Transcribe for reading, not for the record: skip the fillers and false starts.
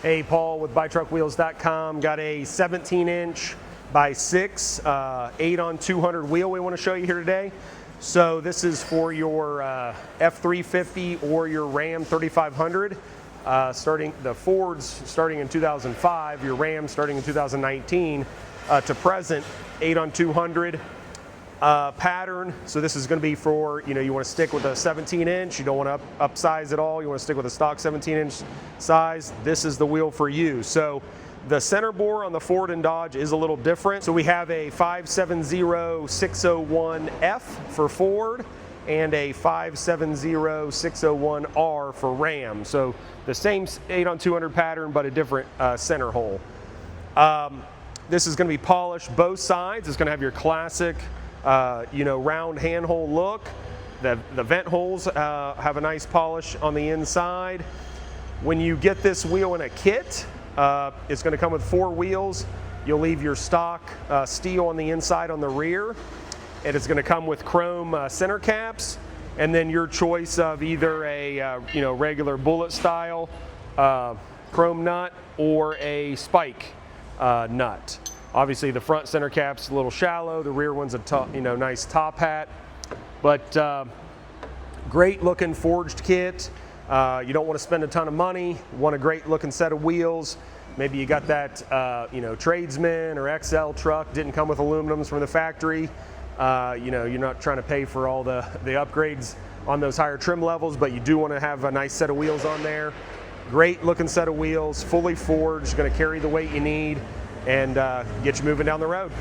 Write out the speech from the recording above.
Hey, Paul with BuyTruckWheels.com. Got a 17-inch by 6, 8 on 200 wheel we want to show you here today. So this is for your F350 or your Ram 3500. The Fords starting in 2005, your Ram starting in 2019 to present, 8 on 200 pattern. So this is going to be for, you want to stick with a 17-inch, you don't want to upsize at all, you want to stick with a stock 17-inch size. This is the wheel for you. So the center bore on the Ford and Dodge is a little different. So we have a 570-601F for Ford and a 570-601R for Ram. So the same 8 on 200 pattern, but a different center hole. This is going to be polished both sides. It's going to have your classic round handhole look. The vent holes have a nice polish on the inside. When you get this wheel in a kit, it's going to come with 4 wheels. You'll leave your stock steel on the inside on the rear. And it's going to come with chrome center caps, and then your choice of either a regular bullet style chrome nut or a spike nut. Obviously the front center cap's a little shallow, the rear one's a nice top hat, but great looking forged kit. You don't want to spend a ton of money, you want a great looking set of wheels. Maybe you got that tradesman or XL truck, didn't come with aluminums from the factory. You're not trying to pay for all the upgrades on those higher trim levels, but you do want to have a nice set of wheels on there. Great looking set of wheels, fully forged, going to carry the weight you need and get you moving down the road.